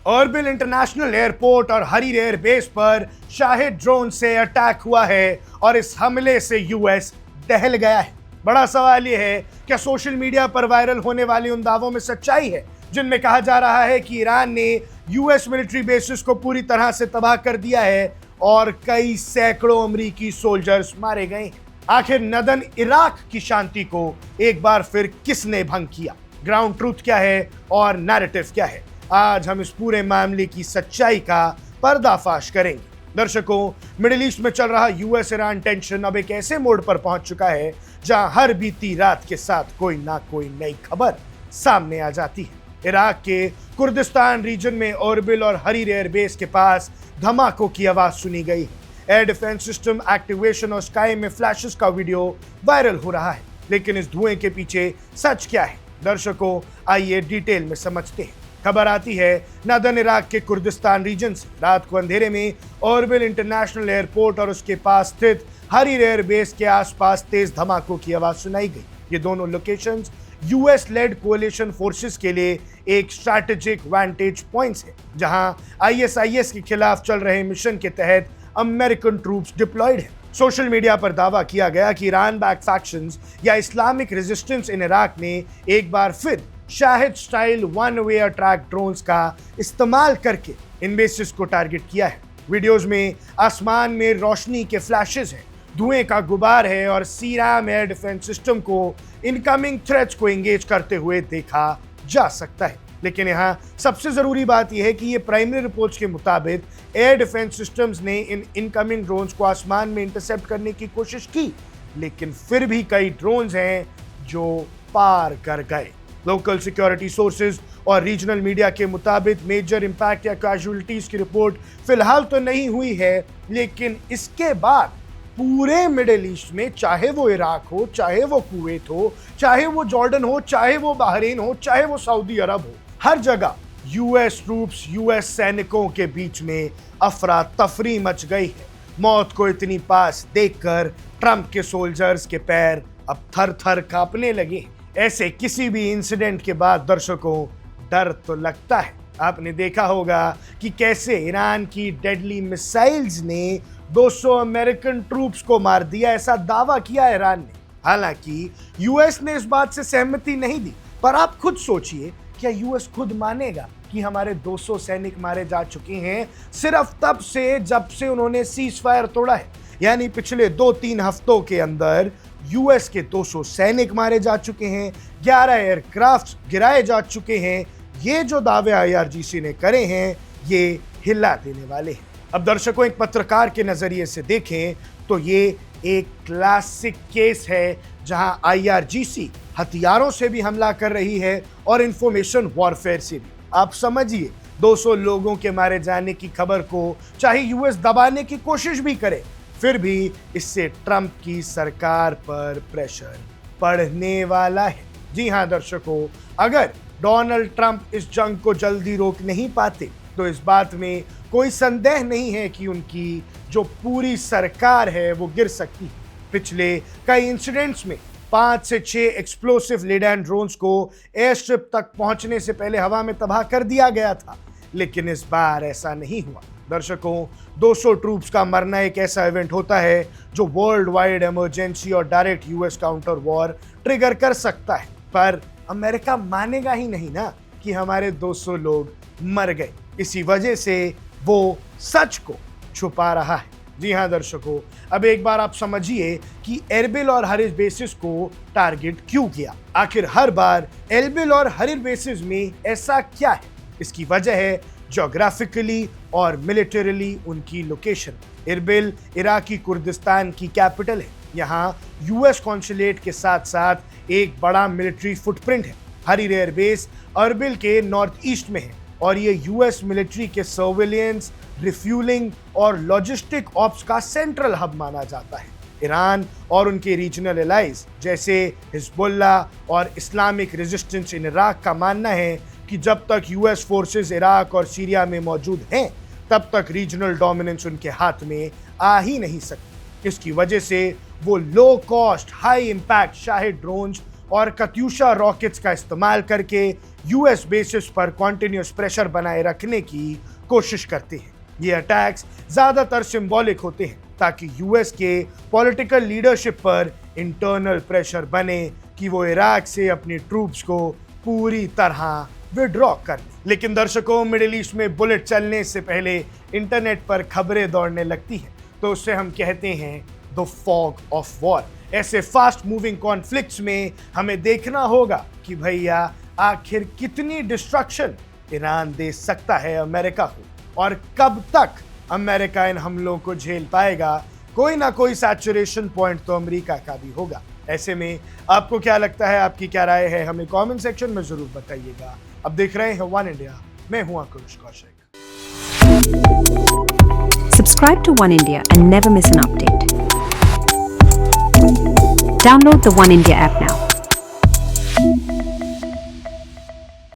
Erbil international airport और हरीर air base पर Shahid drone से अटैक हुआ है और इस हमले से यूएस दहल गया है। बड़ा सवाल यह है, क्या सोशल मीडिया पर वायरल होने वाले उन दावों में सच्चाई है जिनमें कहा जा रहा है कि ईरान ने यूएस मिलिट्री बेसिस को पूरी तरह से तबाह कर दिया है और कई सैकड़ों अमेरिकी सोल्जर्स मारे गए? आखिर नदन इराक की शांति को एक बार फिर किसने भंग किया? ग्राउंड ट्रूथ क्या है और नैरेटिव क्या है? आज हम इस पूरे मामले की सच्चाई का पर्दाफाश करेंगे। दर्शकों, मिडिल ईस्ट में चल रहा यूएस ईरान टेंशन अब एक ऐसे मोड़ पर पहुंच चुका है जहां हर बीती रात के साथ कोई ना कोई नई खबर सामने आ जाती है। इराक के कुर्दिस्तान रीजन में अर्बिल और हरीर एयर बेस के पास धमाकों की आवाज सुनी गई है। एयर डिफेंस सिस्टम एक्टिवेशन और स्काई में फ्लैशेस का वीडियो वायरल हो रहा है, लेकिन इस धुएं के पीछे सच क्या है? दर्शकों, आइए डिटेल में समझते हैं। खबर आती है नदन इराक के कुर्दिस्तान रीजन से। रात को अंधेरे में अर्बिल इंटरनेशनल एयरपोर्ट और उसके पास स्थित हरीर एयर बेस के आसपास तेज धमाकों की आवाज सुनाई गई। ये दोनों लोकेशंस यूएस लेड कोalition फोर्सेस के लिए एक स्ट्रैटेजिक वांटेज पॉइंट्स है, जहां आईएसआईएस के खिलाफ चल रहे मिशन के तहत अमेरिकन ट्रूप्स डिप्लॉयड हैं। सोशल मीडिया पर दावा किया गया कि ईरान बैक फैक्शंस या इस्लामिक रेजिस्टेंस इन इराक ने एक बार फिर Shahid style one way attack drones का इस्तेमाल करके इन बेसिस को टारगेट किया है। वीडियोस में आसमान में रोशनी के फ्लैशेस हैं, धुएं का गुबार है और सीराम एयर डिफेंस सिस्टम को इनकमिंग थ्रेट्स को एंगेज करते हुए देखा जा सकता है। लेकिन यहाँ सबसे जरूरी बात यह है कि ये प्राइमरी रिपोर्ट्स के मुताबिक एयर डिफेंस सिस्टम्स ने इन इनकमिंग ड्रोन्स को आसमान में इंटरसेप्ट करने की कोशिश की, लेकिन फिर भी कई ड्रोन्स हैं जो पार कर गए। लोकल सिक्योरिटी सोर्सेज और रीजनल मीडिया के मुताबिक मेजर इंपैक्ट या कैजुअलिटीज की रिपोर्ट फिलहाल तो नहीं हुई है, लेकिन इसके बाद पूरे मिडिल ईस्ट में, चाहे वो इराक हो, चाहे वो कुवैत हो, चाहे वो जॉर्डन हो, चाहे वो बहरीन हो, चाहे वो सऊदी अरब हो, हर जगह यूएस ट्रूप्स, यूएस सैनिकों के बीच में अफरा तफरी मच गई है। मौत को इतनी पास देखकर ट्रंप के सोल्जर्स के पैर अब थर थर कांपने लगे। ऐसे किसी भी इंसिडेंट के बाद दर्शकों, डर तो लगता है। आपने देखा होगा कि कैसे ईरान की डेडली मिसाइल्स ने 200 अमेरिकन ट्रूप्स को मार दिया, ऐसा दावा किया ईरान ने। हालांकि यूएस ने इस बात से सहमति नहीं दी, पर आप खुद सोचिए, क्या यूएस खुद मानेगा कि हमारे 200 सैनिक मारे जा चुके हैं सिर्फ तब से जब से उन्होंने सीज फायर तोड़ा है? यानी पिछले 2-3 हफ्तों के अंदर यूएस के 200 सैनिक मारे जा चुके हैं, 11 एयरक्राफ्ट गिराए जा चुके हैं। ये जो दावे आईआरजीसी ने करे हैं, ये हिला देने वाले हैं। अब दर्शकों, एक पत्रकार के नजरिए से देखें तो ये एक क्लासिक केस है जहां आईआरजीसी हथियारों से भी हमला कर रही है और इंफॉर्मेशन वॉरफेयर से भी। आप समझिए, 200 लोगों के मारे जाने की खबर को चाहे यूएस दबाने की कोशिश भी करे, फिर भी इससे ट्रंप की सरकार पर प्रेशर पड़ने वाला है। जी हां दर्शकों, अगर डोनाल्ड ट्रंप इस जंग को जल्दी रोक नहीं पाते तो इस बात में कोई संदेह नहीं है कि उनकी जो पूरी सरकार है वो गिर सकती है। पिछले कई इंसिडेंट्स में 5 से 6 एक्सप्लोसिव लीड एंड ड्रोन्स को एयर स्ट्रिप तक पहुंचने से पहले हवा में तबाह कर दिया गया था, लेकिन इस बार ऐसा नहीं हुआ। दर्शकों, 200 ट्रूप्स का मरना एक ऐसा इवेंट होता है जो वर्ल्ड वाइड इमरजेंसी और direct US counter war trigger कर सकता है, पर अमेरिका मानेगा ही नहीं ना कि हमारे 200 लोग मर गए। इसी वजह से वो सच को छुपा रहा है। जी हां दर्शकों, अब एक बार आप समझिए कि एरबिल और हरीर बेसिस को टारगेट क्यों किया। आखिर हर बार एरबिल और हरीर बेसिस में ऐसा क्या है? इसकी वजह है ज्योग्राफिकली और मिलिटरीली उनकी लोकेशन। एरबिल इराकी कुर्दिस्तान की कैपिटल है। यहाँ यूएस कॉन्सुलेट के साथ साथ एक बड़ा मिलिट्री फुटप्रिंट है। हरीर एयर बेस अर्बिल के नॉर्थ ईस्ट में है और ये यूएस मिलिट्री के सर्विलियंस, रिफ्यूलिंग और लॉजिस्टिक ऑप्स का सेंट्रल हब माना जाता है। ईरान और उनके रीजनल एलाइज जैसे हिजबुल्ला और इस्लामिक रेजिस्टेंस इन इराक का मानना है कि जब तक यूएस फोर्सेस इराक और सीरिया में मौजूद हैं, तब तक रीजनल डोमिनेंस उनके हाथ में आ ही नहीं सकती। इसकी वजह से वो low cost, high impact Shahid drones और कत्यूशा रॉकेट्स का इस्तेमाल करके यूएस बेसिस पर कॉन्टिन्यूस प्रेशर बनाए रखने की कोशिश करते हैं। ये अटैक्स ज्यादातर सिंबॉलिक होते हैं ताकि यूएस के पॉलिटिकल लीडरशिप पर इंटरनल प्रेशर बने कि वो इराक से अपनी ट्रूप्स को पूरी तरह विड्रॉ कर लें। लेकिन दर्शकों, मिडिल ईस्ट में बुलेट चलने से पहले इंटरनेट पर खबरें दौड़ने लगती हैं, तो उससे हम कहते हैं द फॉग ऑफ वॉर। ऐसे फास्ट मूविंग कॉन्फ्लिक्ट्स में हमें देखना होगा कि भैया आखिर कितनी डिस्ट्रक्शन ईरान दे सकता है अमेरिका को और कब तक अमेरिका इन हमलों को झेल पाएगा। कोई ना कोई सैचुरेशन पॉइंट तो अमेरिका का भी होगा। ऐसे में आपको क्या लगता है, आपकी क्या राय है, हमें कमेंट सेक्शन में जरूर बताइएगा। अब देख रहे हैं वन इंडिया, मैं हूं आकुश Kaushik. Subscribe to One India and never miss an update. Download the One India app now.